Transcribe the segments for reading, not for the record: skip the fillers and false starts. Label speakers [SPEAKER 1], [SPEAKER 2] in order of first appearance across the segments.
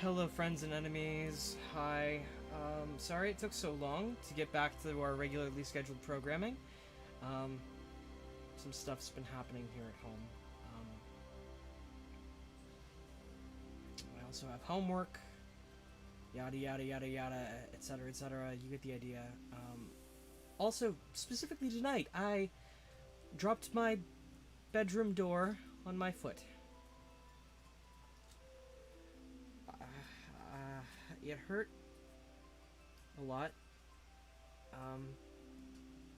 [SPEAKER 1] Hello, friends and enemies. Hi. Sorry it took so long to get back to our regularly scheduled programming. Um, some stuff's been happening here at home. I also have homework, yada yada yada yada, etc. etc. You get the idea. Also, specifically tonight, I dropped my bedroom door on my foot. It hurt a lot.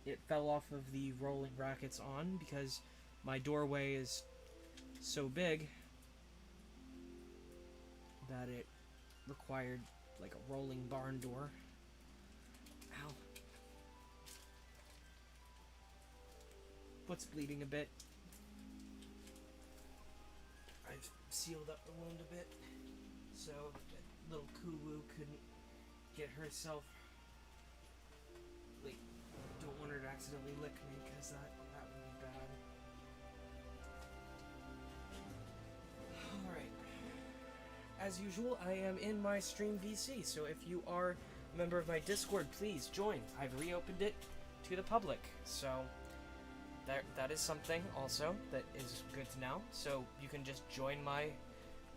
[SPEAKER 1] It fell off of the rolling brackets on because my doorway is so big that it required like a rolling barn door. Ow. Foot's bleeding a bit. I've sealed up the wound a bit so that little Kuwu couldn't get herself. Like, don't want her to accidentally lick me because that would be bad. Alright. As usual, I am in my stream VC, so if you are a member of my Discord, please join. I've reopened it to the public, so that is something also that is good to know. So you can just join my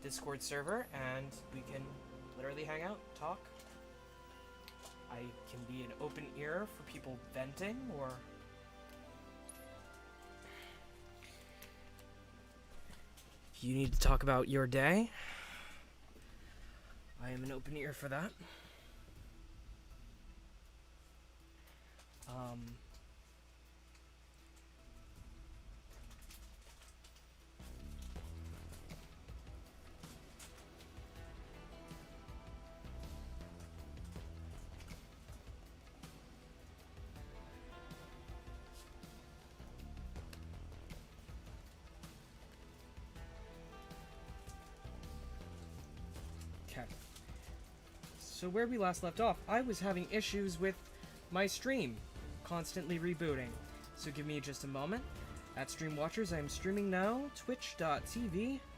[SPEAKER 1] Discord server and we can literally hang out, talk. I can be an open ear for people venting, or if you need to talk about your day, I am an open ear for that. Okay. So where we last left off, I was having issues with my stream, constantly rebooting. So give me just a moment. At Stream Watchers, I am streaming now, twitch.tv /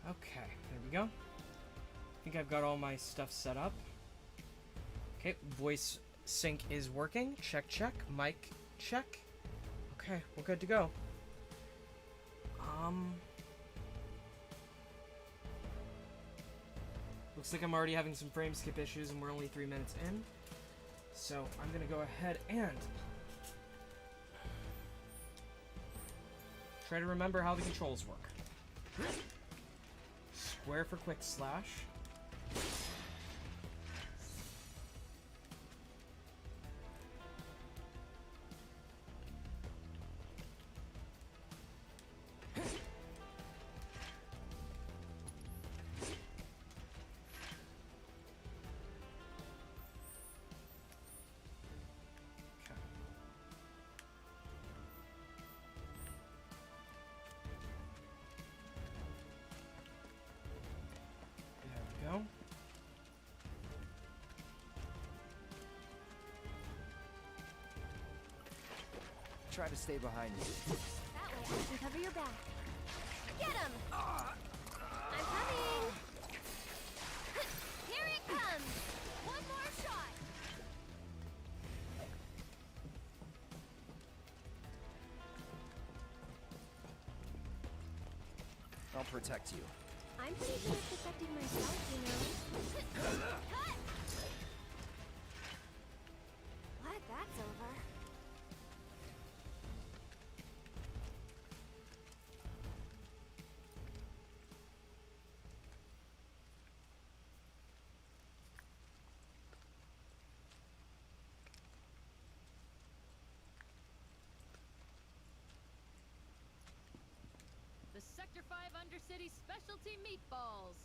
[SPEAKER 1] Okay, there we go. I think I've got all my stuff set up. Okay, voice sync is working. Check, check. Mic, check. Okay, we're good to go. Looks like I'm already having some frame skip issues and we're only 3 minutes in. So I'm gonna go ahead and try to remember how the controls work. Square for quick slash.
[SPEAKER 2] Try to stay behind you.
[SPEAKER 3] That way I can cover your back. Get him! I'm coming! Here it comes! One more shot!
[SPEAKER 2] I'll protect you.
[SPEAKER 3] I'm pretty good at protecting myself, you know. Cut! What? That's over.
[SPEAKER 4] Undercity specialty meatballs.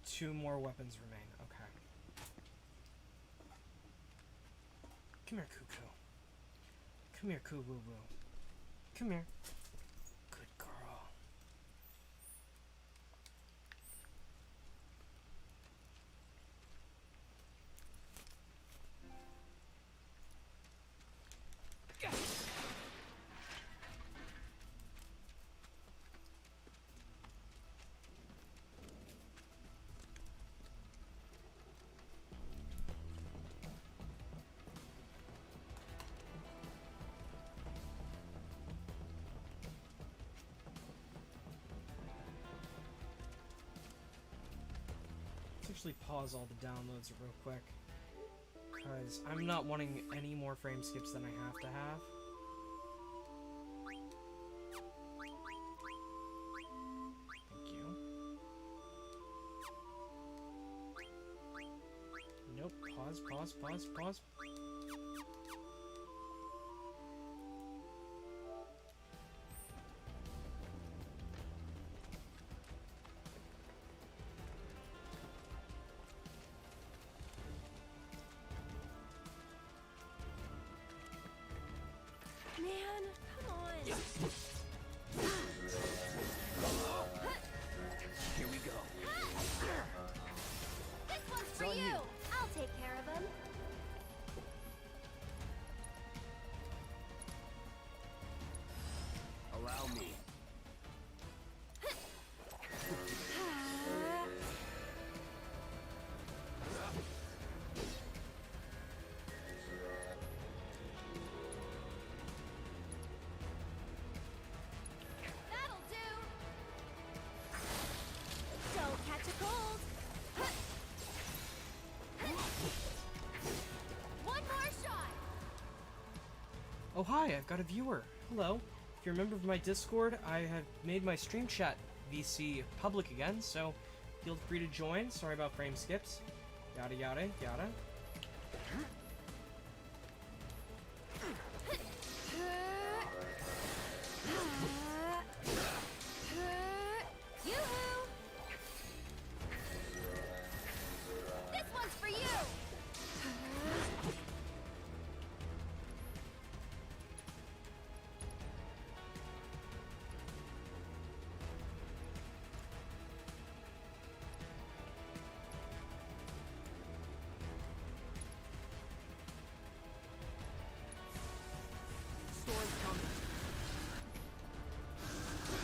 [SPEAKER 1] Two more weapons remain. Okay. Come here, Cuckoo. Come here, Coo Woo Woo. Come here. Good girl. Let's actually pause all the downloads real quick, because I'm not wanting any more frame skips than I have to have. Thank you. Nope. Pause, pause, pause, pause.
[SPEAKER 3] Man, come on.
[SPEAKER 2] Here we go.
[SPEAKER 3] This one's
[SPEAKER 2] It's
[SPEAKER 3] for
[SPEAKER 2] on
[SPEAKER 3] you.
[SPEAKER 2] you.
[SPEAKER 3] I'll take care of him.
[SPEAKER 2] Allow me.
[SPEAKER 3] That'll do. Don't catch a cold. One more shot.
[SPEAKER 1] Oh hi, I've got a viewer. Hello. If you're a member of my Discord, I have made my stream chat VC public again, so feel free to join. Sorry about frame skips. Yada yada yada.
[SPEAKER 3] Yoo-hoo! This one's for you!
[SPEAKER 2] Storm's coming.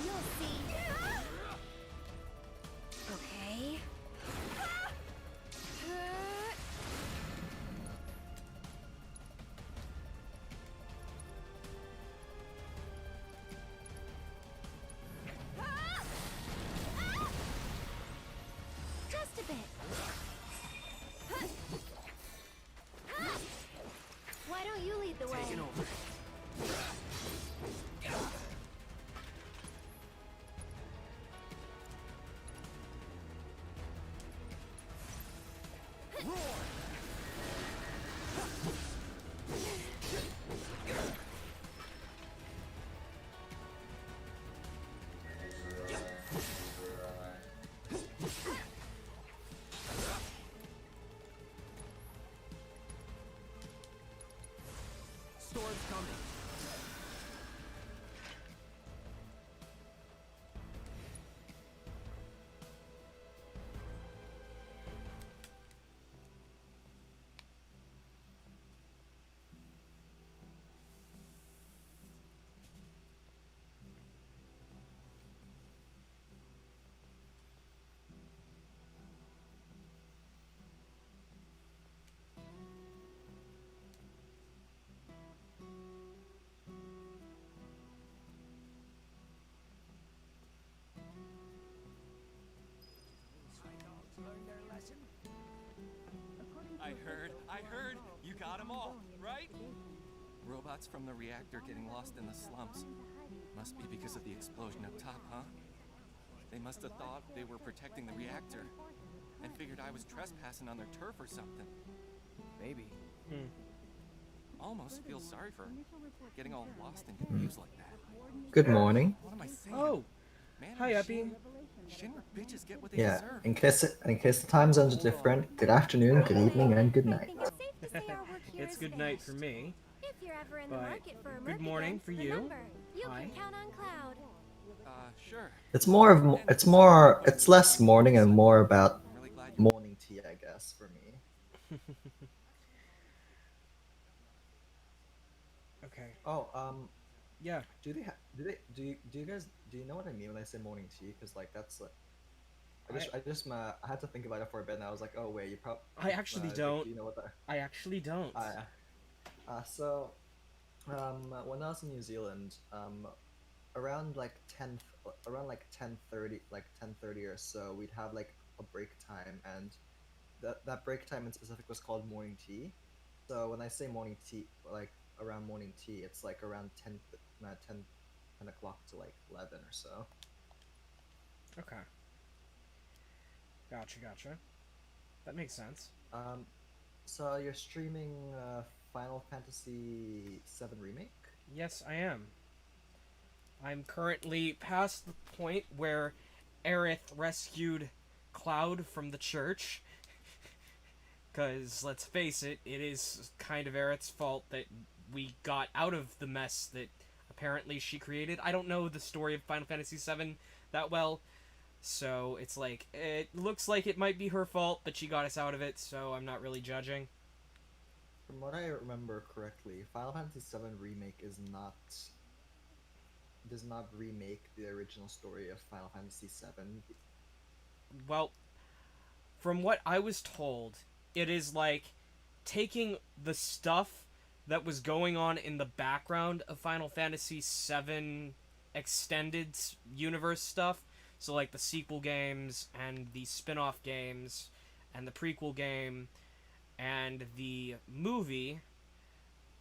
[SPEAKER 3] You'll see. Okay. Just a bit. Why don't you lead the way?
[SPEAKER 2] Taking over. Roar! Storm's coming. Learn their lesson.
[SPEAKER 5] I heard. You got them all, right? Robots from the reactor getting lost in the slums. Must be because of the explosion up top, huh? They must have thought they were protecting the reactor and figured I was trespassing on their turf or something.
[SPEAKER 2] Maybe.
[SPEAKER 5] Almost feel sorry for getting all lost and confused like that.
[SPEAKER 6] Good morning.
[SPEAKER 5] What am I saying?
[SPEAKER 1] Oh,
[SPEAKER 5] Man,
[SPEAKER 1] hi, Epi.
[SPEAKER 5] Shinra bitches get what they
[SPEAKER 6] Yeah,
[SPEAKER 5] deserve.
[SPEAKER 6] in case the time zones are different, good afternoon, good evening, and good night.
[SPEAKER 3] I think it's safe to say our work here
[SPEAKER 1] It's
[SPEAKER 3] is
[SPEAKER 1] good night
[SPEAKER 3] finished.
[SPEAKER 1] for me.
[SPEAKER 3] If you're ever in the
[SPEAKER 1] But
[SPEAKER 3] market for a
[SPEAKER 1] good
[SPEAKER 3] merc
[SPEAKER 1] morning
[SPEAKER 3] again,
[SPEAKER 1] for you.
[SPEAKER 3] remember, you
[SPEAKER 1] Hi.
[SPEAKER 3] can count on Cloud.
[SPEAKER 5] Sure.
[SPEAKER 6] It's less morning and more about
[SPEAKER 5] I'm really glad
[SPEAKER 6] morning tea, I guess, for me.
[SPEAKER 1] Okay.
[SPEAKER 6] Oh,
[SPEAKER 1] Yeah.
[SPEAKER 6] do you know what I mean when I say morning tea? Because like that's like, I had to think about it for a bit, and I was like, oh wait, you probably.
[SPEAKER 1] I actually
[SPEAKER 6] like,
[SPEAKER 1] don't.
[SPEAKER 6] do you know what that?
[SPEAKER 1] I actually don't.
[SPEAKER 6] So, when I was in New Zealand, around like 10:30 or so, we'd have like a break time, and that break time in specific was called morning tea. So when I say morning tea, like around morning tea, it's like around 10 o'clock to like 11 or so.
[SPEAKER 1] Okay. Gotcha. That makes sense.
[SPEAKER 6] So you're streaming Final Fantasy VII Remake?
[SPEAKER 1] Yes, I am. I'm currently past the point where Aerith rescued Cloud from the church. Because, let's face it, it is kind of Aerith's fault that we got out of the mess that apparently she created. I don't know the story of Final Fantasy VII that well, so it's like, it looks like it might be her fault, but she got us out of it, so I'm not really judging.
[SPEAKER 6] From what I remember correctly, Final Fantasy VII Remake does not remake the original story of Final Fantasy VII.
[SPEAKER 1] Well, from what I was told, it is like taking the stuff that was going on in the background of Final Fantasy VII extended universe stuff, so like the sequel games and the spin-off games and the prequel game and the movie,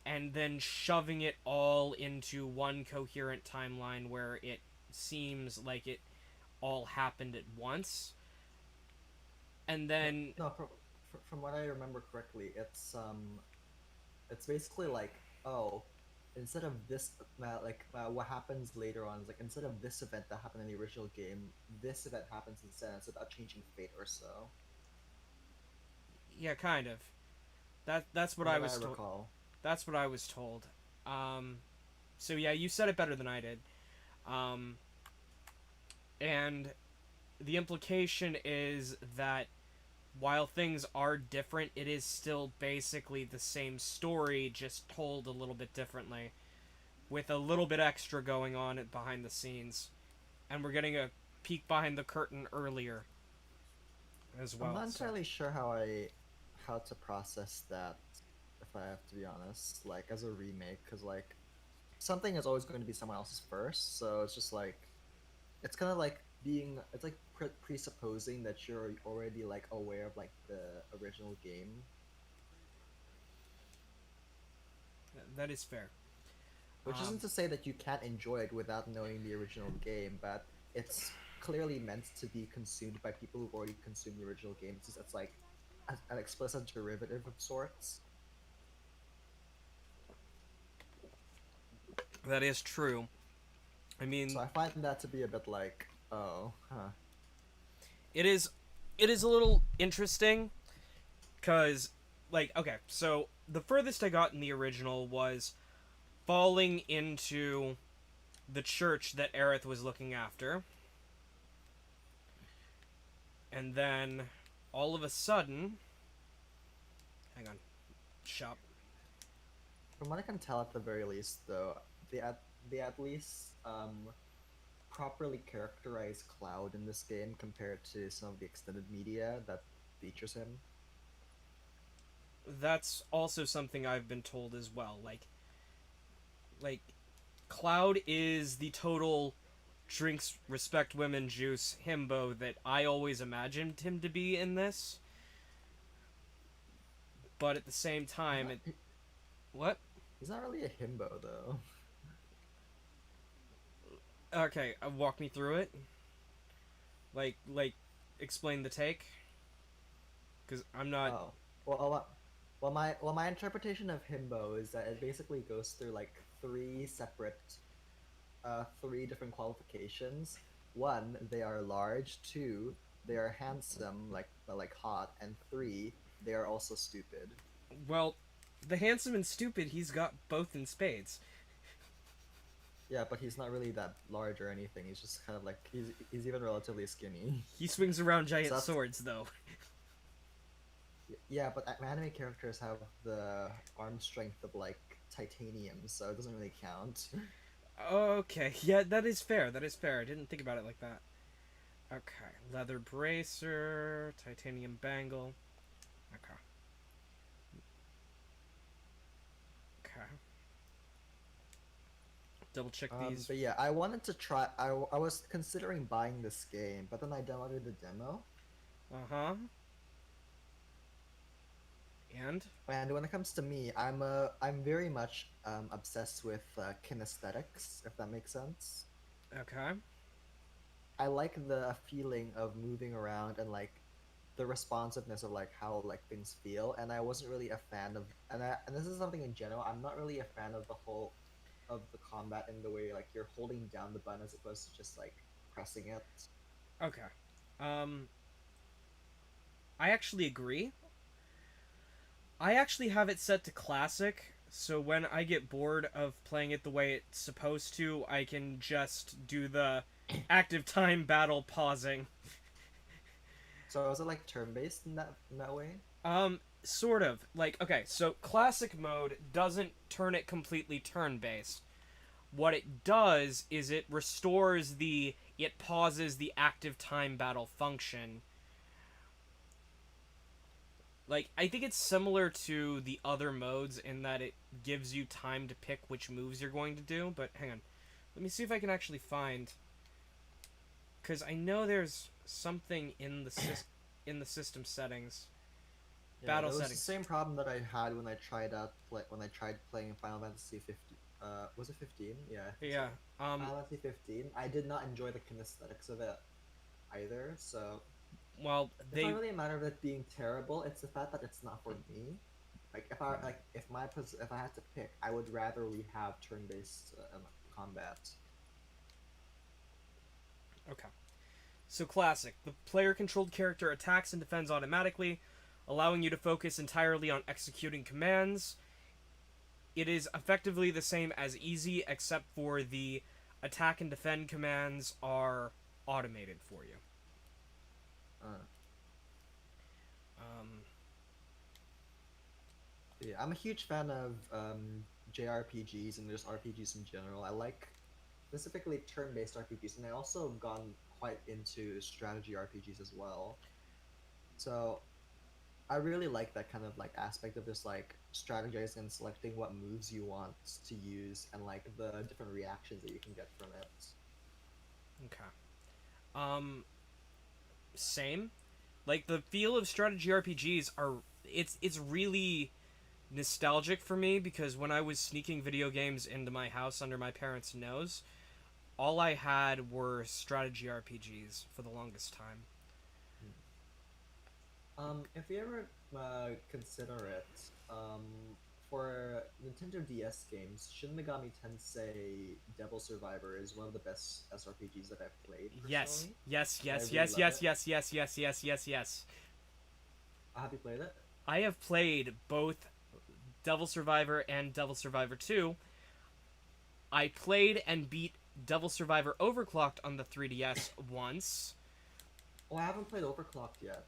[SPEAKER 1] and then shoving it all into one coherent timeline where it seems like it all happened at once. And then
[SPEAKER 6] No, from what I remember correctly, it's basically like, oh, instead of this, what happens later on is like, instead of this event that happened in the original game, this event happens instead. It's about changing fate or so.
[SPEAKER 1] yeah, kind of. That's what
[SPEAKER 6] From
[SPEAKER 1] I
[SPEAKER 6] what
[SPEAKER 1] was told.
[SPEAKER 6] recall.
[SPEAKER 1] That's what I was told. So yeah, you said it better than I did. And the implication is that while things are different, it is still basically the same story, just told a little bit differently, with a little bit extra going on behind the scenes. And we're getting a peek behind the curtain earlier as well.
[SPEAKER 6] I'm not entirely sure how to process that, if I have to be honest, like as a remake, because like something is always going to be someone else's first, so it's just like it's kind of like it's like presupposing that you're already like aware of like the original game.
[SPEAKER 1] That is fair.
[SPEAKER 6] Which isn't to say that you can't enjoy it without knowing the original game, but it's clearly meant to be consumed by people who've already consumed the original game. It's like an explicit derivative of sorts.
[SPEAKER 1] That is true. I mean,
[SPEAKER 6] so I find that to be a bit like, oh, huh.
[SPEAKER 1] It is a little interesting, because, like, okay, so the furthest I got in the original was falling into the church that Aerith was looking after. And then, all of a sudden... Hang on. Shop.
[SPEAKER 6] From what I can tell, at the very least, though, they at least properly characterize Cloud in this game compared to some of the extended media that features him.
[SPEAKER 1] That's also something I've been told as well. Like Cloud is the total drinks respect women juice himbo that I always imagined him to be in this. But at the same time, what?
[SPEAKER 6] He's not really a himbo, though.
[SPEAKER 1] Okay, walk me through it. Like, explain the take. Because I'm not.
[SPEAKER 6] Oh, well, my interpretation of himbo is that it basically goes through like three different qualifications. One, they are large. Two, they are handsome, like hot, and three, they are also stupid.
[SPEAKER 1] Well, the handsome and stupid, he's got both in spades.
[SPEAKER 6] Yeah, but he's not really that large or anything. He's just kind of like he's even relatively skinny.
[SPEAKER 1] He swings around giant
[SPEAKER 6] So that's-
[SPEAKER 1] swords, though.
[SPEAKER 6] Yeah, but anime characters have the arm strength of like titanium, so it doesn't really count.
[SPEAKER 1] Okay, yeah, that is fair. That is fair. I didn't think about it like that. Okay, leather bracer, titanium bangle. Okay. Okay. Double check these.
[SPEAKER 6] But yeah, I wanted to try. I was considering buying this game, but then I downloaded the demo.
[SPEAKER 1] Uh-huh. And?
[SPEAKER 6] And when it comes to me, I'm very much obsessed with kinesthetics, if that makes sense.
[SPEAKER 1] Okay.
[SPEAKER 6] I like the feeling of moving around and like the responsiveness of like how like things feel, and I wasn't really a fan of and this is something in general. I'm not really a fan of the whole of the combat in the way like you're holding down the button as opposed to just like pressing it.
[SPEAKER 1] Okay. I actually agree. I actually have it set to classic, so when I get bored of playing it the way it's supposed to, I can just do the active time battle pausing.
[SPEAKER 6] So is it like turn-based in that way?
[SPEAKER 1] Sort of. Like, okay, so classic mode doesn't turn it completely turn-based. What it does is it pauses the active time battle function. Like, I think it's similar to the other modes in that it gives you time to pick which moves you're going to do, but hang on. Let me see if I can actually find... Because I know there's something in the system settings.
[SPEAKER 6] Yeah,
[SPEAKER 1] Battle
[SPEAKER 6] that was
[SPEAKER 1] settings.
[SPEAKER 6] the same problem that I had when I tried playing Final Fantasy 15. Was it 15? Yeah.
[SPEAKER 1] Yeah.
[SPEAKER 6] Final Fantasy 15. I did not enjoy the kinesthetics of it either. So
[SPEAKER 1] Well,
[SPEAKER 6] it's not really a matter of it being terrible. It's the fact that it's not for me. Like if I had to pick, I would rather we have turn-based combat.
[SPEAKER 1] Okay. So classic. The player-controlled character attacks and defends automatically, allowing you to focus entirely on executing commands. It is effectively the same as easy, except for the attack and defend commands are automated for you.
[SPEAKER 6] Yeah, I'm a huge fan of JRPGs and just RPGs in general. I like specifically turn-based RPGs, and I also have gone quite into strategy RPGs as well. So I really like that kind of like aspect of just like strategizing and selecting what moves you want to use and like the different reactions that you can get from it.
[SPEAKER 1] Okay. Same. Like the feel of strategy RPGs it's really nostalgic for me because when I was sneaking video games into my house under my parents' nose, all I had were strategy RPGs for the longest time.
[SPEAKER 6] If you ever consider it, for Nintendo DS games, Shin Megami Tensei Devil Survivor is one of the best SRPGs that I've played.
[SPEAKER 1] Yes.
[SPEAKER 6] Personally.
[SPEAKER 1] Yes.
[SPEAKER 6] I
[SPEAKER 1] Yes.
[SPEAKER 6] really
[SPEAKER 1] Yes.
[SPEAKER 6] love
[SPEAKER 1] Yes.
[SPEAKER 6] it.
[SPEAKER 1] Yes. Yes. Yes. Yes. Yes. Yes.
[SPEAKER 6] Have you played it?
[SPEAKER 1] I have played both Devil Survivor and Devil Survivor 2. I played and beat Devil Survivor Overclocked on the 3DS once.
[SPEAKER 6] Oh, I haven't played Overclocked yet.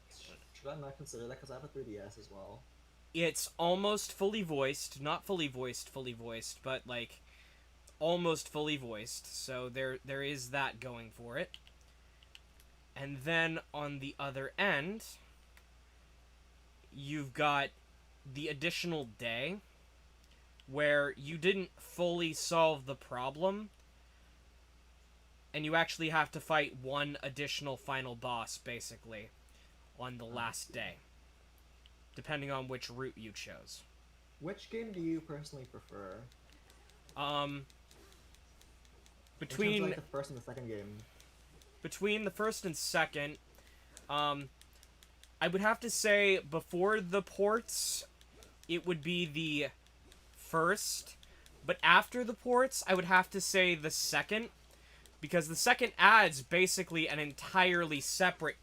[SPEAKER 6] Should I not consider that? Because I have a 3DS as well.
[SPEAKER 1] It's almost fully voiced, not fully voiced, but like almost fully voiced. So there is that going for it. And then on the other end, you've got the additional day where you didn't fully solve the problem and you actually have to fight one additional final boss basically on the last day, depending on which route you chose.
[SPEAKER 6] Which game do you personally prefer?
[SPEAKER 1] Between
[SPEAKER 6] In terms of, like, the first and the second game.
[SPEAKER 1] between the first and second, I would have to say before the ports, it would be the first, but after the ports, I would have to say the second, because the second adds basically an entirely separate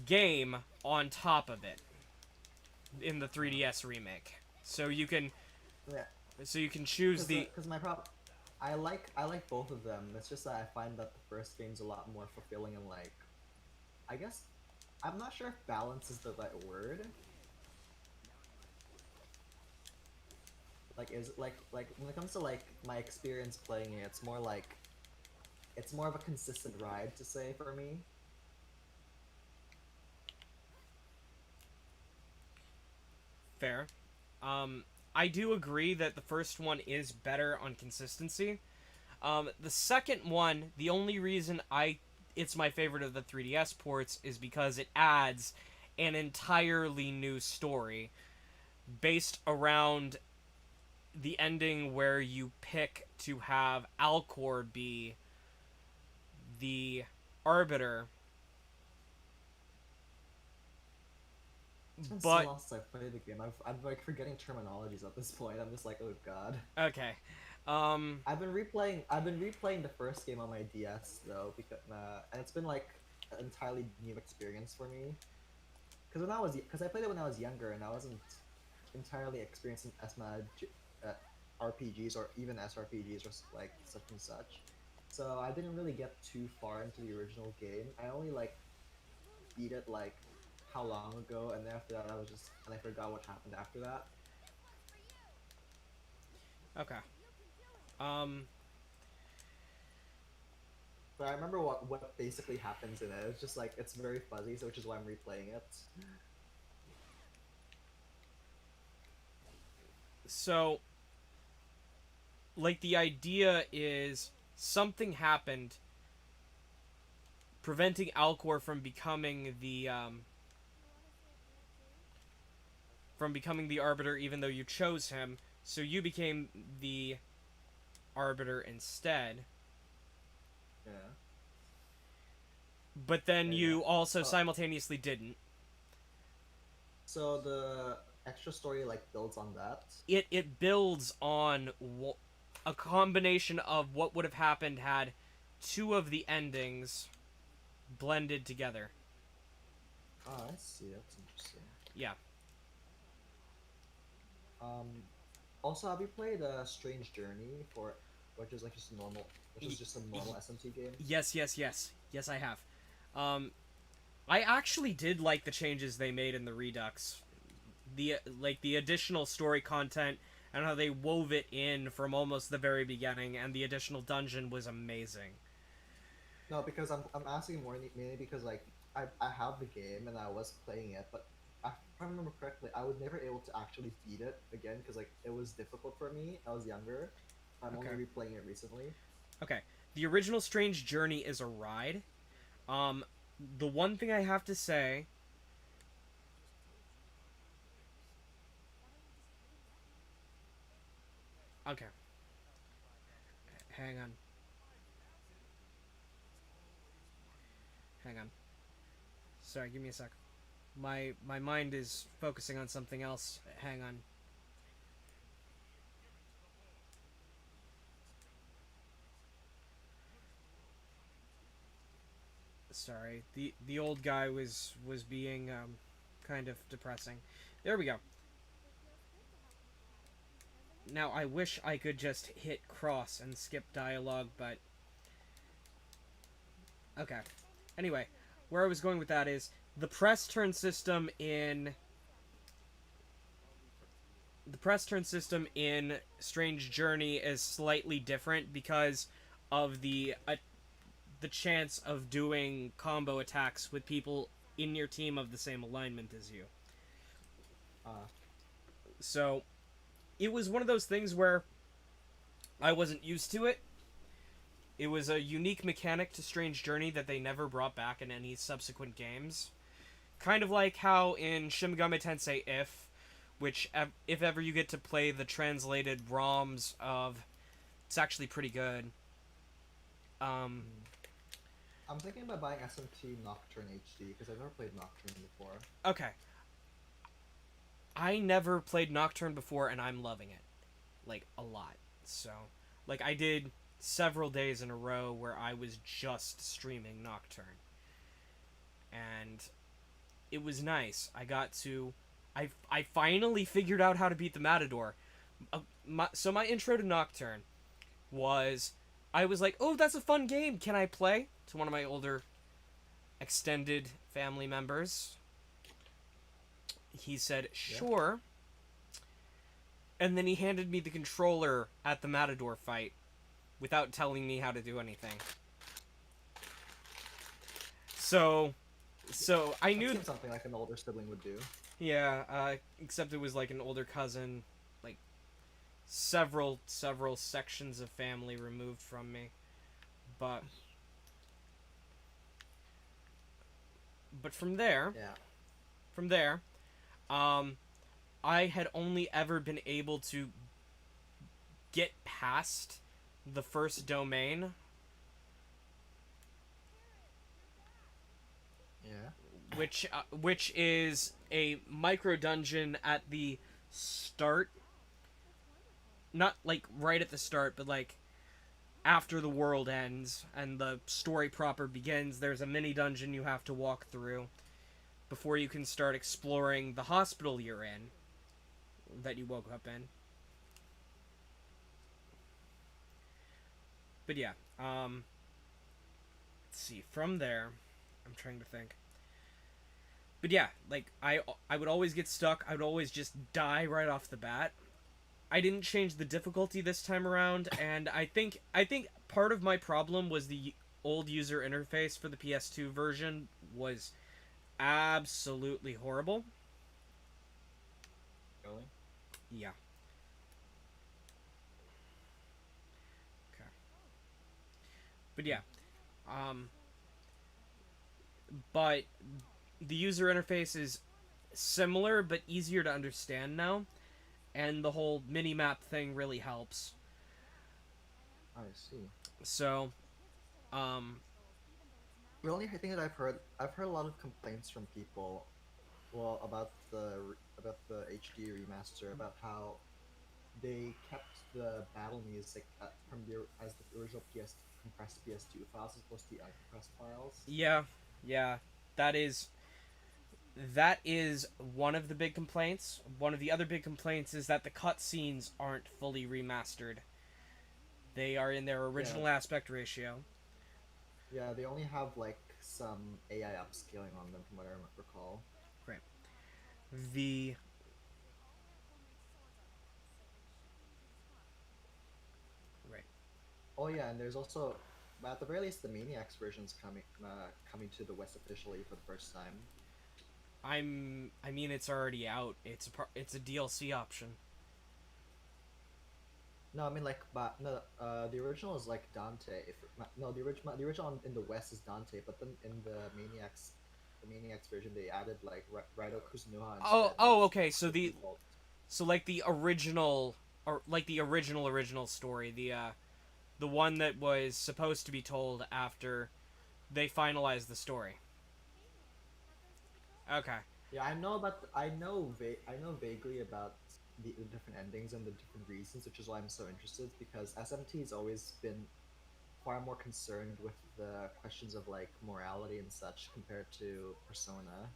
[SPEAKER 1] game on top of it in the 3DS remake. So you can
[SPEAKER 6] Yeah.
[SPEAKER 1] choose the
[SPEAKER 6] Because my problem, I like both of them. It's just that I find that the first game's a lot more fulfilling and like, I guess, I'm not sure if balance is the right word. Like like when it comes to like my experience playing it, it's more like it's more of a consistent ride to say for me.
[SPEAKER 1] fair. I do agree that the first one is better on consistency. The second one, the only reason it's my favorite of the 3DS ports is because it adds an entirely new story based around the ending where you pick to have Alcor be the arbiter.
[SPEAKER 6] It's been
[SPEAKER 1] But
[SPEAKER 6] so long since I've played the game. I'm like forgetting terminologies at this point. I'm just like, oh god.
[SPEAKER 1] okay.
[SPEAKER 6] I've been replaying the first game on my DS though, because and it's been like an entirely new experience for me. Because I played it when I was younger and I wasn't entirely experienced in RPGs or even SRPGs or like such and such. So I didn't really get too far into the original game. I only like beat it like how long ago, and then after that I forgot what happened after that.
[SPEAKER 1] Okay.
[SPEAKER 6] But I remember what basically happens in it. It's just like it's very fuzzy, so which is why I'm replaying it.
[SPEAKER 1] So, like, the idea is something happened preventing Alcor from becoming the arbiter, even though you chose him. So you became the arbiter instead.
[SPEAKER 6] Yeah.
[SPEAKER 1] But then
[SPEAKER 6] Yeah,
[SPEAKER 1] you
[SPEAKER 6] yeah.
[SPEAKER 1] also
[SPEAKER 6] Oh.
[SPEAKER 1] simultaneously didn't.
[SPEAKER 6] So the extra story like builds on that.
[SPEAKER 1] It builds on a combination of what would have happened had two of the endings blended together.
[SPEAKER 6] Oh, I see. That's interesting.
[SPEAKER 1] Yeah.
[SPEAKER 6] Also, have you played Strange Journey which is like just a normal, SMT game?
[SPEAKER 1] Yes, yes, yes. Yes, I have. I actually did like the changes they made in the Redux. The additional story content and how they wove it in from almost the very beginning, and the additional dungeon was amazing.
[SPEAKER 6] No, because I'm asking more mainly because like I have the game and I was playing it, but if I remember correctly, I was never able to actually beat it again because like it was difficult for me. I was younger. I'm
[SPEAKER 1] Okay.
[SPEAKER 6] only replaying it recently.
[SPEAKER 1] Okay. The original Strange Journey is a ride. The one thing I have to say... Okay. Hang on. Hang on. Sorry, give me a sec. My mind is focusing on something else. Hang on. Sorry. The old guy was being kind of depressing. There we go. Now I wish I could just hit cross and skip dialogue, but okay. Anyway, where I was going with that is the press turn system in Strange Journey is slightly different because of the chance of doing combo attacks with people in your team of the same alignment as you. So it was one of those things where I wasn't used to it. It was a unique mechanic to Strange Journey that they never brought back in any subsequent games. Kind of like how in Shin Megami Tensei which if ever you get to play the translated ROMs of, it's actually pretty good.
[SPEAKER 6] I'm thinking about buying SMT Nocturne HD because I've never played Nocturne before.
[SPEAKER 1] Okay. I never played Nocturne before, and I'm loving it. Like, a lot. So, like, I did several days in a row where I was just streaming Nocturne. And it was nice. I finally figured out how to beat the Matador. So my intro to Nocturne was, I was like, oh, that's a fun game. Can I play? To one of my older extended family members. He said, sure. And then he handed me the controller at the Matador fight without telling me how to do anything. So I knew
[SPEAKER 6] something like an older sibling would do.
[SPEAKER 1] Yeah, except it was like an older cousin, like several sections of family removed from me. But from there, I had only ever been able to get past the first domain.
[SPEAKER 6] Yeah.
[SPEAKER 1] Which is a micro dungeon at the start. Not like right at the start, but like after the world ends and the story proper begins, there's a mini dungeon you have to walk through before you can start exploring the hospital you're in, that you woke up in. But yeah, let's see, from there, I'm trying to think. But yeah, like, I would always get stuck, I would always just die right off the bat. I didn't change the difficulty this time around, and I think part of my problem was the old user interface for the PS2 version was absolutely horrible.
[SPEAKER 6] Really?
[SPEAKER 1] Yeah. Okay. But yeah, but the user interface is similar but easier to understand now, and the whole mini-map thing really helps.
[SPEAKER 6] I see.
[SPEAKER 1] So,
[SPEAKER 6] the only thing that I've heard a lot of complaints from people, well, about the HD remaster, about how they kept the battle music from as the original compressed PS2 files as opposed to the uncompressed files.
[SPEAKER 1] yeah, that is one of the big complaints. One of the other big complaints is that the cutscenes aren't fully remastered. They are in their original aspect ratio.
[SPEAKER 6] Yeah, they only have like some AI upscaling on them, from what I recall.
[SPEAKER 1] Right. Right.
[SPEAKER 6] Oh yeah, and there's also, at the very least, the Maniacs version's coming to the West officially for the first time.
[SPEAKER 1] I mean, it's already out. It's a DLC option.
[SPEAKER 6] No, I mean like, but no, the original is like Dante. The original in the West is Dante, but then in the Maniacs version, they added like Raido Kuzunoha instead.
[SPEAKER 1] Okay. So like the original, or like the original story, the one that was supposed to be told after they finalized the story. Okay.
[SPEAKER 6] Yeah, I know vaguely about the different endings and the different reasons, which is why I'm so interested, because SMT has always been far more concerned with the questions of like morality and such compared to Persona.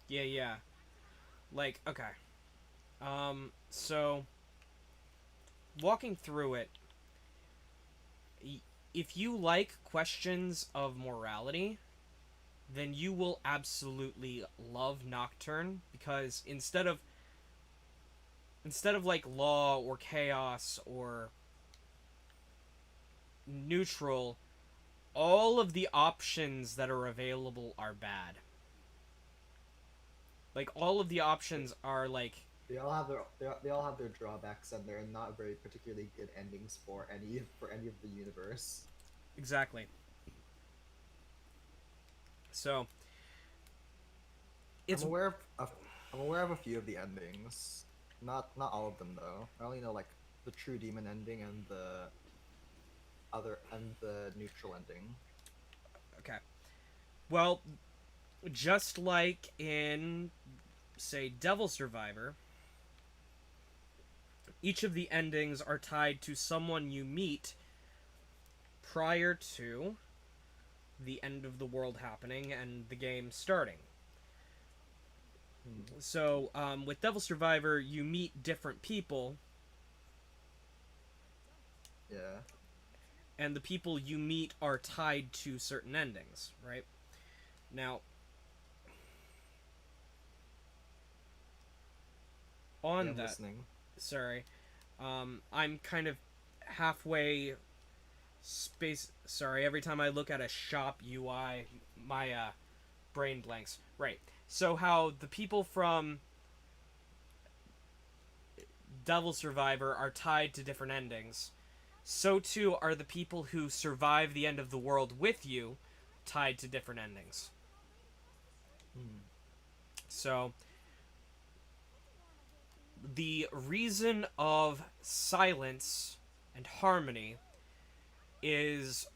[SPEAKER 1] Yeah. Like, okay. So walking through it, if you like questions of morality, then you will absolutely love Nocturne, because instead of like law or chaos or neutral, all of the options that are available are bad. Like, all of the options are like,
[SPEAKER 6] they all have their drawbacks, and they're not very particularly good endings for any of the universe.
[SPEAKER 1] exactly. So it's
[SPEAKER 6] I'm aware of a few of the endings. Not all of them though. I only know like the true demon ending and the neutral ending.
[SPEAKER 1] okay. Well, just like in, say, Devil Survivor, each of the endings are tied to someone you meet prior to the end of the world happening and the game starting. So, with Devil Survivor, you meet different people,
[SPEAKER 6] Yeah.
[SPEAKER 1] and the people you meet are tied to certain endings, right? Now, on
[SPEAKER 6] Yeah, I'm
[SPEAKER 1] that,
[SPEAKER 6] listening.
[SPEAKER 1] sorry, I'm kind of halfway space. Sorry, every time I look at a shop UI, my brain blanks. Right. So how the people from Devil Survivor are tied to different endings, so too are the people who survive the end of the world with you tied to different endings.
[SPEAKER 6] Hmm.
[SPEAKER 1] So the reason of silence and harmony is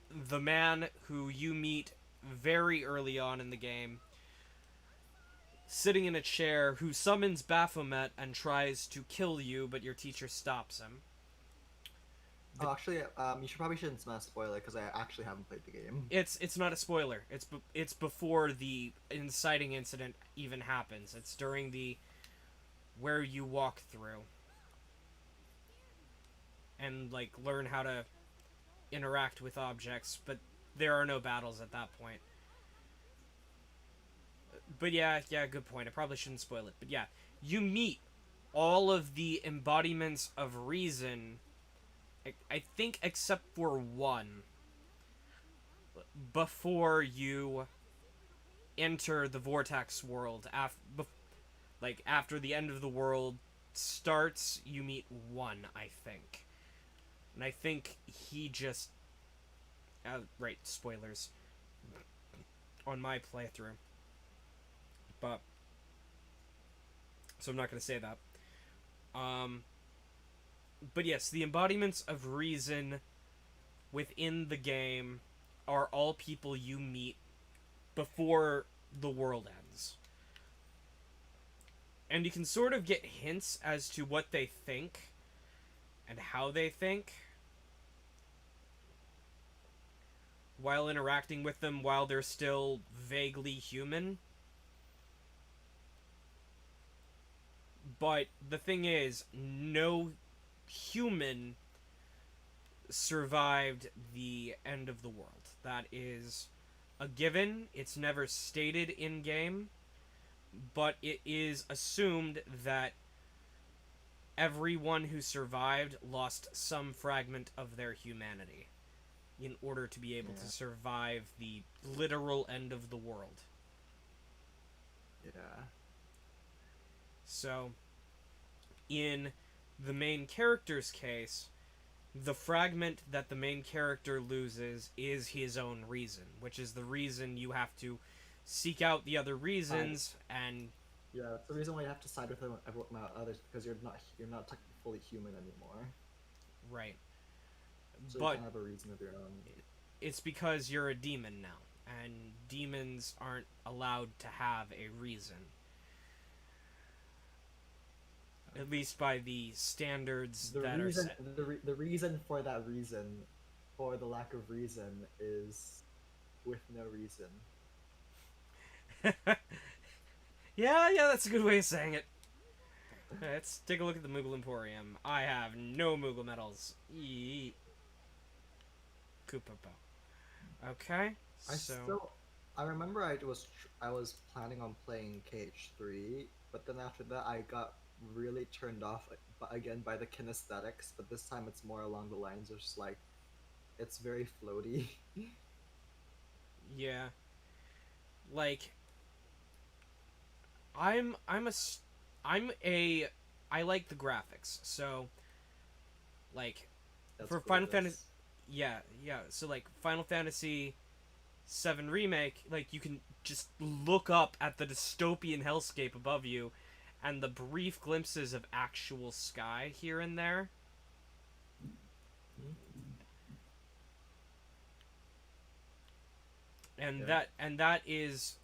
[SPEAKER 1] the man who you meet very early on in the game, sitting in a chair, who summons Baphomet and tries to kill you, but your teacher stops him.
[SPEAKER 6] Oh, actually, you probably shouldn't spoil it because I actually haven't played the game.
[SPEAKER 1] It's not a spoiler. It's before the inciting incident even happens. It's during the where you walk through and like learn how to interact with objects, but there are no battles at that point. But yeah, good point. I probably shouldn't spoil it. But yeah, you meet all of the embodiments of reason, I think except for one, before you enter the vortex world. After the end of the world starts, you meet one, I think. And I think he just right, spoilers on my playthrough. But so I'm not going to say that. But yes, the embodiments of reason within the game are all people you meet before the world ends. And you can sort of get hints as to what they think and how they think while interacting with them while they're still vaguely human. But the thing is, no human survived the end of the world. That is a given. It's never stated in game, but it is assumed that everyone who survived lost some fragment of their humanity in order to be able to survive the literal end of the world.
[SPEAKER 6] Yeah.
[SPEAKER 1] So, in the main character's case, the fragment that the main character loses is his own reason, which is the reason you have to seek out the other reasons and
[SPEAKER 6] Yeah, that's the reason why you have to side with them others, because you're not technically fully human anymore.
[SPEAKER 1] right.
[SPEAKER 6] So you
[SPEAKER 1] But
[SPEAKER 6] can have a reason of your own.
[SPEAKER 1] it's because you're a demon now, and demons aren't allowed to have a reason. At least by the standards that are set.
[SPEAKER 6] The reason for that reason, or the lack of reason, is with no reason.
[SPEAKER 1] Yeah, that's a good way of saying it. Let's take a look at the Moogle Emporium. I have no Moogle medals. Yeet. Koopa. Okay,
[SPEAKER 6] I remember I was planning on playing KH3, but then after that I got really turned off again by the kinesthetics. But this time it's more along the lines of just like, it's very floaty.
[SPEAKER 1] Yeah. Like, I like the graphics. So, like,
[SPEAKER 6] That's
[SPEAKER 1] for Final
[SPEAKER 6] gorgeous.
[SPEAKER 1] Fantasy, yeah. So like Final Fantasy VII Remake, like you can just look up at the dystopian hellscape above you, and the brief glimpses of actual sky here and there. and
[SPEAKER 6] Yeah.
[SPEAKER 1] that is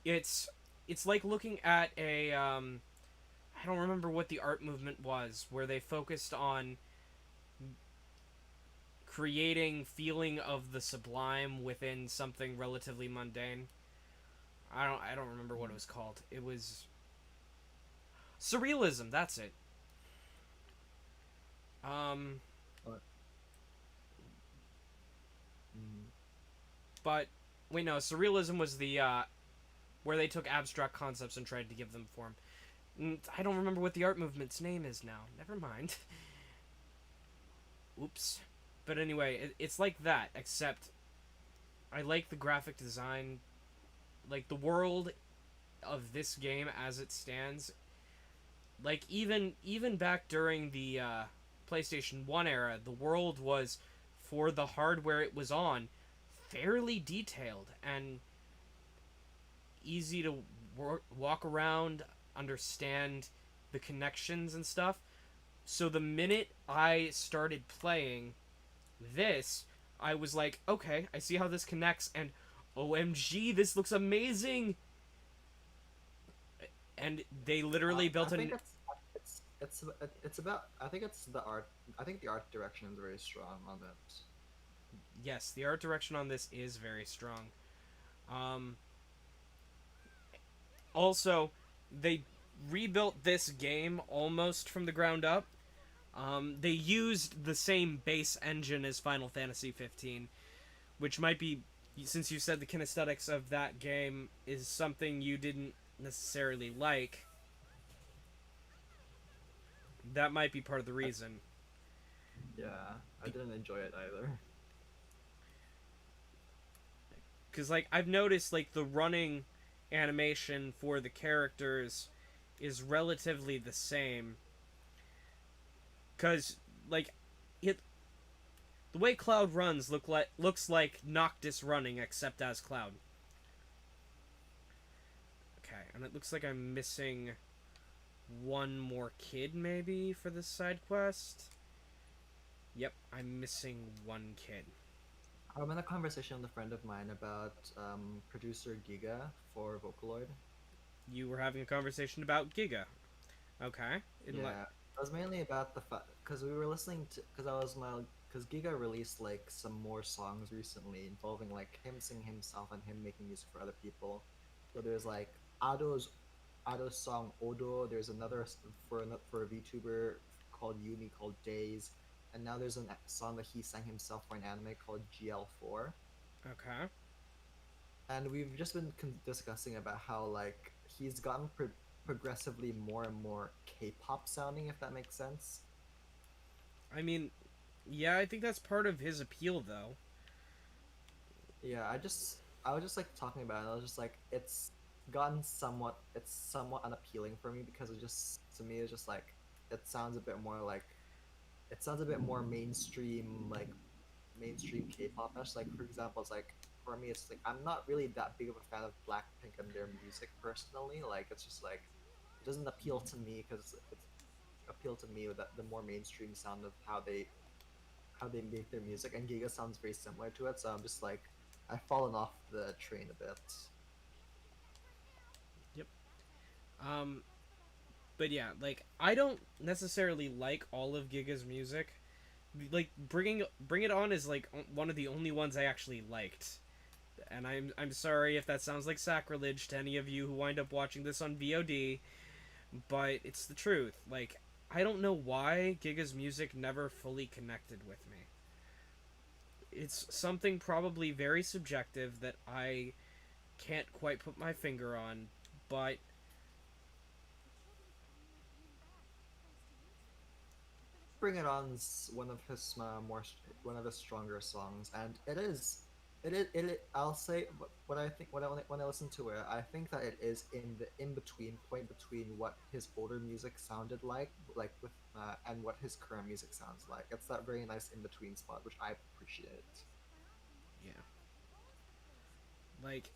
[SPEAKER 1] it's like looking at a I don't remember what the art movement was where they focused on creating feeling of the sublime within something relatively mundane. I don't remember what it was called. It was surrealism. That's it. Um,
[SPEAKER 6] But, mm,
[SPEAKER 1] but wait, no, surrealism was the where they took abstract concepts and tried to give them form. I don't remember what the art movement's name is now. Never mind. Oops. But anyway, it's like that, except I like the graphic design, like the world of this game as it stands. Like even back during the PlayStation 1 era, the world was, for the hardware it was on, fairly detailed and easy to walk around, understand the connections and stuff. So the minute I started playing this, I was like, okay, I see how this connects, and OMG, this looks amazing. And they literally built
[SPEAKER 6] I
[SPEAKER 1] an
[SPEAKER 6] think it's about. I think it's the art. I think the art direction is very strong on it.
[SPEAKER 1] yes, the art direction on this is very strong. Um, Also, they rebuilt this game almost from the ground up. They used the same base engine as Final Fantasy 15, which might be, since you said the kinesthetics of that game is something you didn't necessarily like, that might be part of the reason.
[SPEAKER 6] Yeah, I didn't enjoy it either.
[SPEAKER 1] Because, like, I've noticed, like, the running animation for the characters is relatively the same. Because, like, it the way Cloud runs looks like Noctis running, except as Cloud. Okay, and it looks like I'm missing one more kid, maybe, for this side quest. Yep, I'm missing one kid.
[SPEAKER 6] I'm in a conversation with a friend of mine about producer Giga for Vocaloid.
[SPEAKER 1] You were having a conversation about Giga. Okay.
[SPEAKER 6] Yeah, it was mainly about the fact because we were listening to because Giga released like some more songs recently involving like him singing himself and him making music for other people. So there's like Ado's song Odo. There's another for a VTuber called Yumi called Days, and now there's a song that he sang himself for an anime called GL4.
[SPEAKER 1] Okay.
[SPEAKER 6] And we've just been discussing about how like he's gotten progressively more and more K-pop sounding, if that makes sense.
[SPEAKER 1] I mean, yeah, I think that's part of his appeal, though.
[SPEAKER 6] Yeah, I was just like talking about it. And I was just like, it's somewhat unappealing for me because it just to me it's just like it sounds a bit more mainstream mainstream K-pop-ish. Like for example, it's like for me it's like I'm not really that big of a fan of Blackpink and their music personally. Like it's just like it doesn't appeal to me because it's appeal to me with the more mainstream sound of how they make their music, and Giga sounds very similar to it. So I'm just like I've fallen off the train a bit.
[SPEAKER 1] Yep. Um, but yeah, like I don't necessarily like all of Giga's music. Like Bring It On is like one of the only ones I actually liked. And I'm sorry if that sounds like sacrilege to any of you who wind up watching this on VOD, but it's the truth. Like I don't know why Giga's music never fully connected with me. It's something probably very subjective that I can't quite put my finger on, but
[SPEAKER 6] Bring It On's one of his stronger songs, and I'll say what I think when I listen to it, I think that it is in the in between point between what his older music sounded like with and what his current music sounds like. It's that very nice in between spot, which I appreciate.
[SPEAKER 1] yeah. Like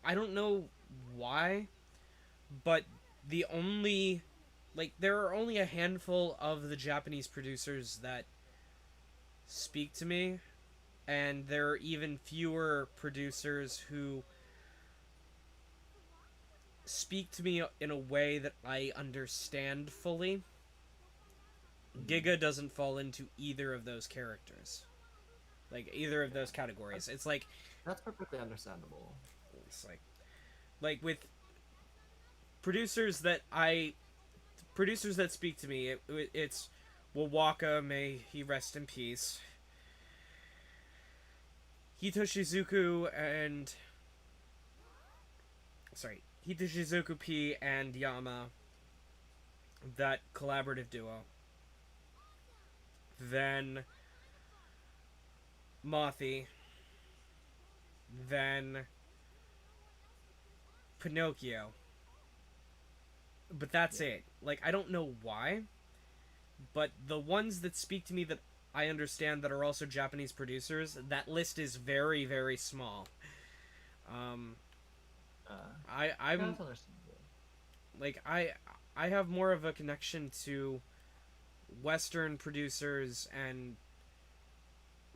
[SPEAKER 1] I don't know why, but the only there are only a handful of the Japanese producers that speak to me and there are even fewer producers who speak to me in a way that I understand fully. Giga doesn't fall into either of those characters. Like, either of those categories. It's like...
[SPEAKER 6] That's perfectly understandable.
[SPEAKER 1] It's like with producers that I... Producers that speak to me, it's... Wawaka, may he rest in peace. Hitoshizuku and... Sorry. Hitoshizuku P and Yama. That collaborative duo. Then Mothi, then Pinocchio. But that's it. Like, I don't know why, but the ones that speak to me that I understand that are also Japanese producers, that list is very, very small. I'm
[SPEAKER 6] That's understandable.
[SPEAKER 1] like I have more of a connection to Western producers and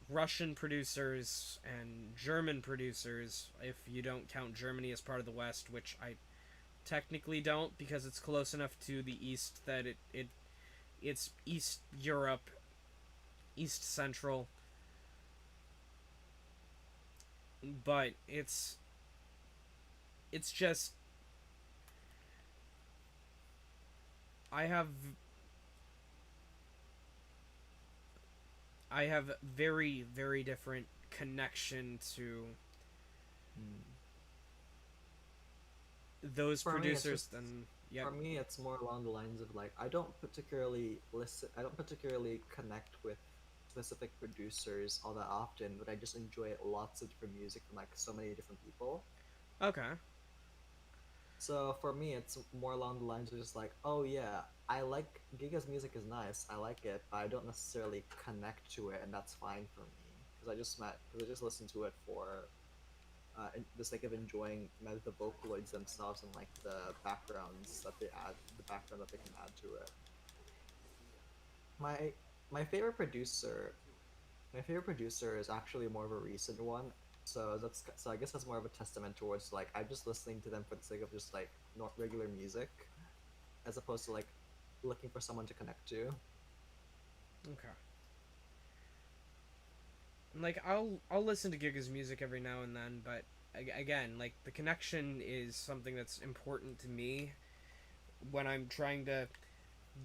[SPEAKER 1] Russian producers and German producers, if you don't count Germany as part of the West, which I technically don't because it's close enough to the East that it's East Europe, East Central. But it's just I have very, very different connection to those
[SPEAKER 6] For me, it's
[SPEAKER 1] producers
[SPEAKER 6] just-
[SPEAKER 1] than yeah.
[SPEAKER 6] For me, it's more along the lines of like I don't particularly connect with specific producers all that often, but I just enjoy lots of different music from like so many different people.
[SPEAKER 1] Okay.
[SPEAKER 6] So for me, it's more along the lines of just like, oh yeah, I like Giga's music is nice, I like it, but I don't necessarily connect to it, and that's fine for me because I just listen to it for the sake of enjoying the Vocaloids themselves and like the backgrounds that the background that they can add to it. My my favorite producer, my favorite producer is actually more of a recent one. So I guess that's more of a testament towards like I'm just listening to them for the sake of just like not regular music, as opposed to like looking for someone to connect to.
[SPEAKER 1] Okay. Like I'll listen to Giga's music every now and then, but again, like the connection is something that's important to me when I'm trying to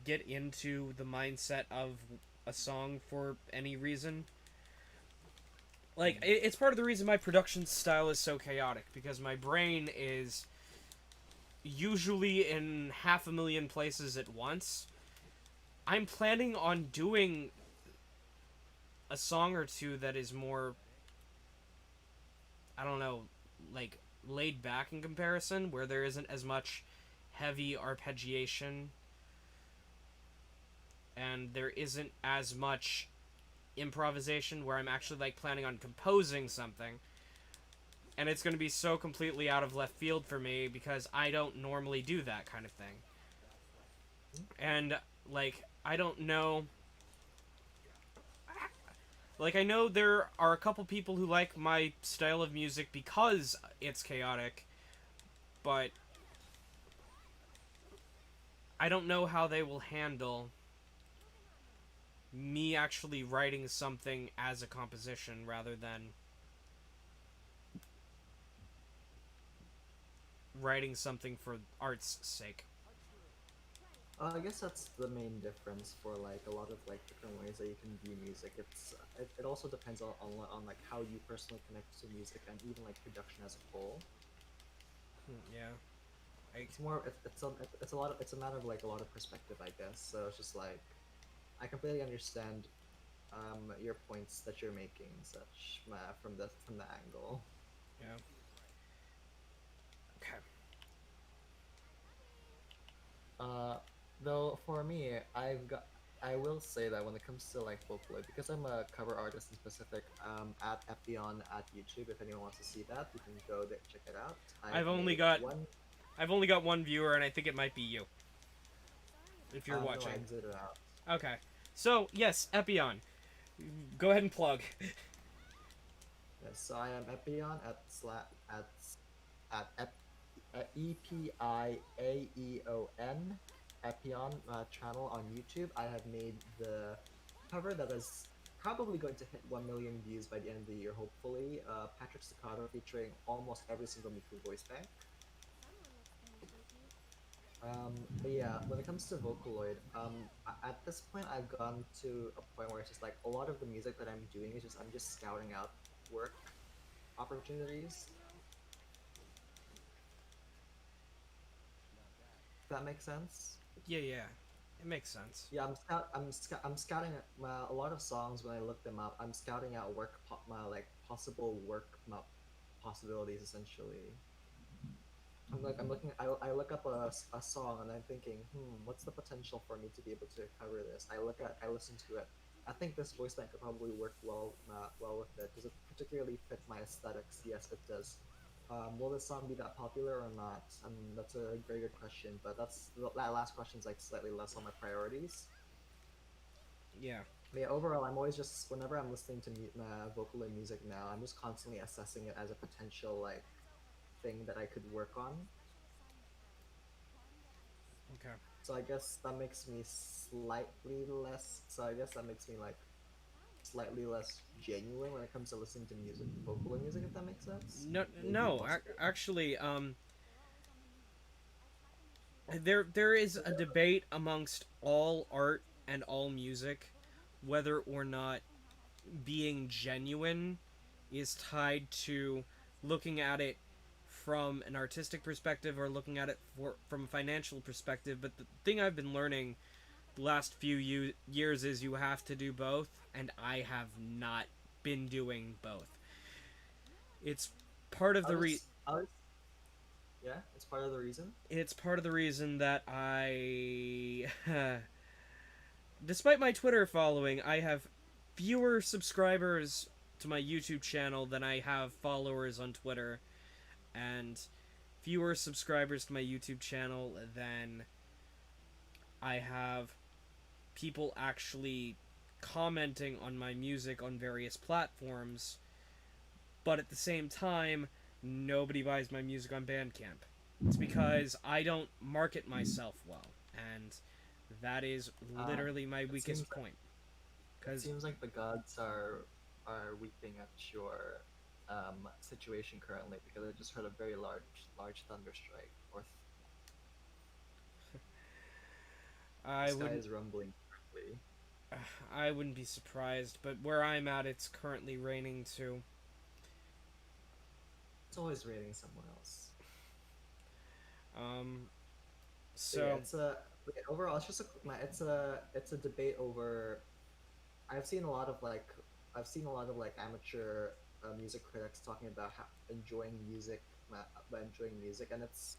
[SPEAKER 1] get into the mindset of a song for any reason. Like it's part of the reason my production style is so chaotic because my brain is usually in 500,000 places at once. I'm planning on doing a song or two that is more, I don't know, like laid back in comparison, where there isn't as much heavy arpeggiation and there isn't as much improvisation, where I'm actually like planning on composing something. And it's going to be so completely out of left field for me because I don't normally do that kind of thing. And like I don't know, like I know there are a couple people who like my style of music because it's chaotic, but I don't know how they will handle me actually writing something as a composition rather than writing something for art's sake.
[SPEAKER 6] I guess that's the main difference for like a lot of like different ways that you can view music. It also depends on like how you personally connect to music and even like production as a whole.
[SPEAKER 1] Yeah.
[SPEAKER 6] It's more it's a matter of like a lot of perspective, I guess. So it's just like I completely understand your points that you're making such from the angle.
[SPEAKER 1] Yeah. Okay.
[SPEAKER 6] Though for me, I will say that when it comes to like Vocaloid, because I'm a cover artist in specific, at Epion at YouTube. If anyone wants to see that, you can go there, check it out.
[SPEAKER 1] I've only got one viewer, and I think it might be you. If you're watching.
[SPEAKER 6] No, exit it out.
[SPEAKER 1] Okay. So yes, Epion. Go ahead and plug.
[SPEAKER 6] Yes, so I am Epion at EPIAEON Epion channel on YouTube. I have made the cover that is probably going to hit 1 million views by the end of the year, hopefully. Patrick Staccato featuring almost every single Miku voice bank. But yeah, when it comes to Vocaloid, at this point I've gone to a point where it's just like a lot of the music that I'm doing is just I'm just scouting out work opportunities. If that makes sense.
[SPEAKER 1] Yeah, yeah, it makes sense.
[SPEAKER 6] Yeah, I'm scouting a lot of songs when I look them up. I'm scouting out my like possible possibilities essentially. I'm looking I look up a song and I'm thinking, what's the potential for me to be able to cover this? I listen to it. I think this voice bank could probably work well with it. Does it particularly fit my aesthetics? Yes, it does. Will this song be that popular or not? That's a very good question, but that last question is like slightly less on my priorities.
[SPEAKER 1] Yeah.
[SPEAKER 6] But yeah, overall, I'm always just whenever I'm listening to vocal and music now, I'm just constantly assessing it as a potential like thing that I could work on.
[SPEAKER 1] Okay.
[SPEAKER 6] So I guess that makes me slightly less. So I guess that makes me like slightly less genuine when it comes to listening to music, vocal music. If that makes sense.
[SPEAKER 1] No,
[SPEAKER 6] Maybe
[SPEAKER 1] no.
[SPEAKER 6] possibly.
[SPEAKER 1] Actually, there is a debate amongst all art and all music, whether or not being genuine is tied to looking at it from an artistic perspective or looking at it from a financial perspective. But the thing I've been learning the last few years is you have to do both, and I have not been doing both. It's part of the
[SPEAKER 6] Yeah, it's part of the reason.
[SPEAKER 1] it's part of the reason that I despite my Twitter following, I have fewer subscribers to my YouTube channel than I have followers on Twitter, and fewer subscribers to my YouTube channel than I have people actually commenting on my music on various platforms. But at the same time, nobody buys my music on Bandcamp. It's because I don't market myself well, and that is literally my
[SPEAKER 6] It seems
[SPEAKER 1] weakest point.
[SPEAKER 6] it
[SPEAKER 1] Because
[SPEAKER 6] seems like the gods are weeping at your situation currently because I just heard a very large thunder strike the
[SPEAKER 1] I
[SPEAKER 6] sky
[SPEAKER 1] wouldn't
[SPEAKER 6] is rumbling currently.
[SPEAKER 1] I wouldn't be surprised, but where I'm at, it's currently raining too.
[SPEAKER 6] It's always raining somewhere else.
[SPEAKER 1] Um,
[SPEAKER 6] But yeah,
[SPEAKER 1] so
[SPEAKER 6] overall it's just it's a debate over. I've seen a lot of like amateur music critics talking about how enjoying music about enjoying music, and it's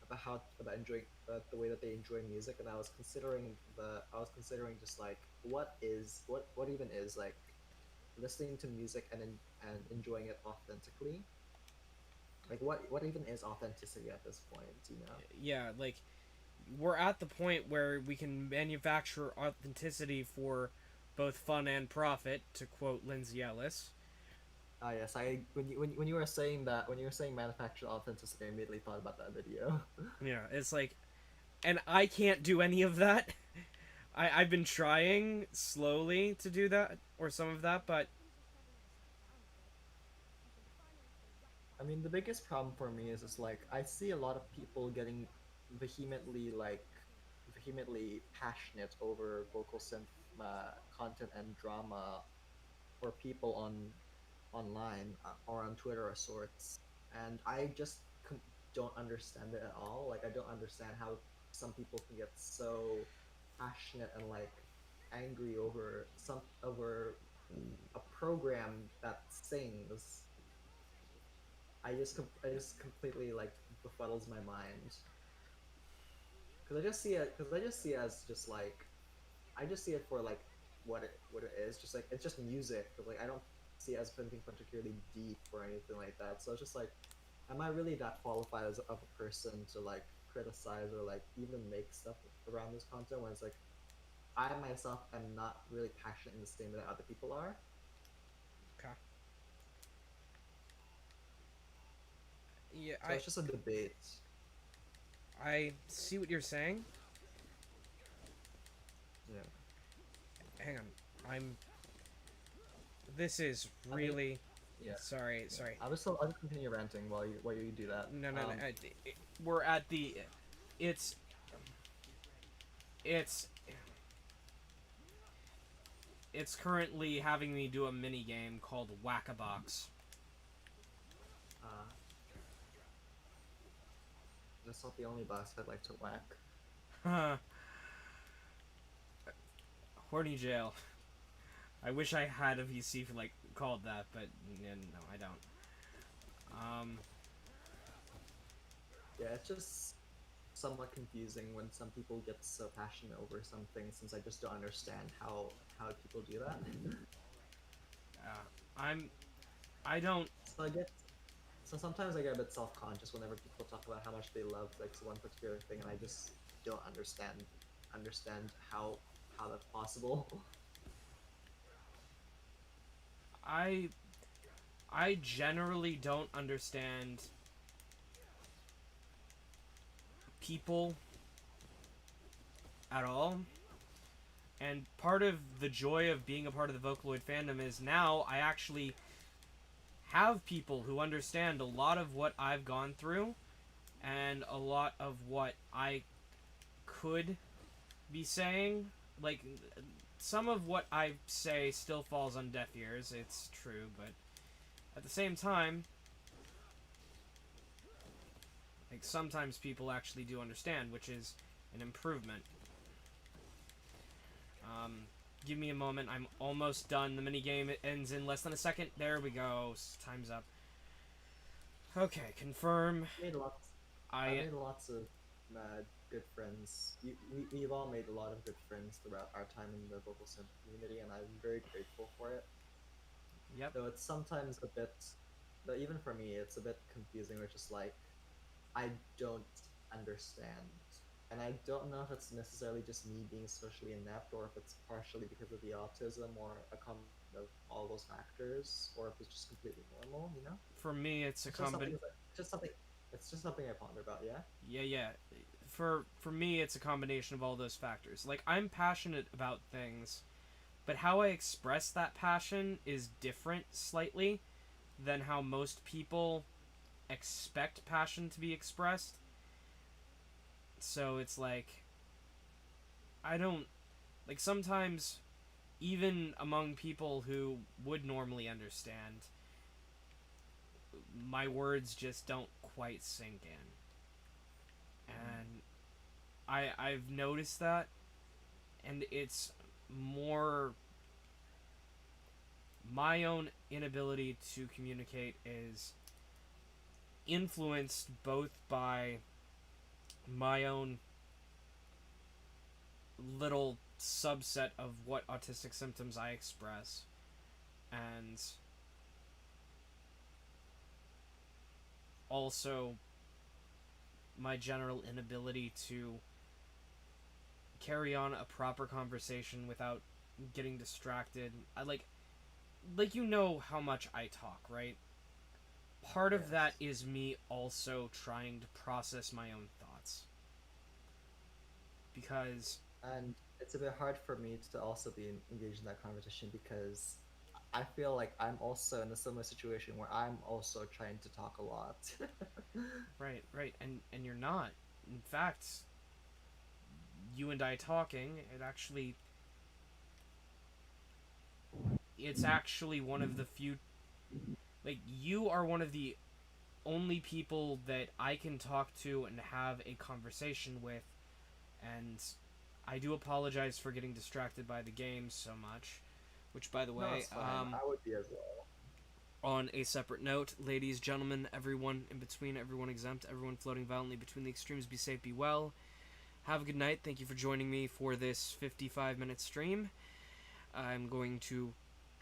[SPEAKER 6] about enjoying the way that they enjoy music. And I was considering just like what even is like listening to music and enjoying it authentically. Like what even is authenticity at this point? You know?
[SPEAKER 1] yeah, like we're at the point where we can manufacture authenticity for both fun and profit, to quote Lindsay Ellis.
[SPEAKER 6] Ah yes, I when you were saying that when you were saying manufactured authenticity, I immediately thought about that video.
[SPEAKER 1] Yeah, it's like, and I can't do any of that. I've been trying slowly to do that or some of that, but
[SPEAKER 6] I mean, the biggest problem for me is like I see a lot of people getting vehemently like vehemently passionate over vocal synth content and drama for people online or on Twitter or sorts, and I just don't understand it at all. Like I don't understand how some people can get so passionate and like angry over a program that sings. I just completely like befuddles my mind because I just see it as just like I just see it for like what it is, just like it's just music. But, like I don't see it as anything particularly deep or anything like that. So it's just like, am I really that qualified as of a person to like criticize or like even make stuff around this content when it's like I myself am not really passionate in the same way that other people are.
[SPEAKER 1] okay. Yeah,
[SPEAKER 6] So it's just a debate.
[SPEAKER 1] I see what you're saying.
[SPEAKER 6] Yeah.
[SPEAKER 1] Hang on. This is
[SPEAKER 6] I mean,
[SPEAKER 1] really...
[SPEAKER 6] yeah.
[SPEAKER 1] Sorry,
[SPEAKER 6] Yeah.
[SPEAKER 1] sorry.
[SPEAKER 6] I'll just continue ranting while you do that.
[SPEAKER 1] No. We're at the... It's... It's... It's currently having me do a mini game called Whack-a-Box.
[SPEAKER 6] Uh, that's not the only boss I'd like to whack.
[SPEAKER 1] Horny Jail. I wish I had a VC for, like, called that, but no, I don't.
[SPEAKER 6] Yeah, it's just somewhat confusing when some people get so passionate over something, since I just don't understand how people do that.
[SPEAKER 1] I don't...
[SPEAKER 6] So sometimes I get a bit self-conscious whenever people talk about how much they love like one particular thing, and I just don't understand how that's possible.
[SPEAKER 1] I generally don't understand people at all. And part of the joy of being a part of the Vocaloid fandom is now I actually have people who understand a lot of what I've gone through and a lot of what I could be saying. Like, some of what I say still falls on deaf ears, it's true, but at the same time, like, sometimes people actually do understand, which is an improvement. Give me a moment. I'm almost done. The minigame ends in less than a second. There we go. Time's up. Okay, confirm.
[SPEAKER 6] I made lots of good friends. We've all made a lot of good friends throughout our time in the vocal synth community, and I'm very grateful for it.
[SPEAKER 1] Yep.
[SPEAKER 6] Though it's sometimes a bit, though even for me, it's a bit confusing, which is like, I don't understand. And I don't know if it's necessarily just me being socially inept, or if it's partially because of the autism, or a combination of all those factors, or if it's just completely normal, you know?
[SPEAKER 1] For me, it's a combination.
[SPEAKER 6] It's just something I ponder about, yeah?
[SPEAKER 1] Yeah. For me, it's a combination of all those factors. Like, I'm passionate about things, but how I express that passion is different slightly than how most people expect passion to be expressed. So it's like, I don't... Like, sometimes, even among people who would normally understand, my words just don't quite sink in. And I've noticed that, and it's more my own inability to communicate is influenced both by my own little subset of what autistic symptoms I express, and also my general inability to carry on a proper conversation without getting distracted. I like you know how much I talk, right? Part of that is me also trying to process my own thoughts. Because...
[SPEAKER 6] And it's a bit hard for me to also be engaged in that conversation, because I feel like I'm also in a similar situation where I'm also trying to talk a lot.
[SPEAKER 1] Right, and you're not. In fact, you and I talking, it's actually one of the few... Like, you are one of the only people that I can talk to and have a conversation with, and I do apologize for getting distracted by the game so much, which, by the way,
[SPEAKER 6] No, it's fine. I would be as well.
[SPEAKER 1] On a separate note, ladies, gentlemen, everyone in between, everyone exempt, everyone floating violently between the extremes, be safe, be well. Have a good night. Thank you for joining me for this 55-minute stream. I'm going to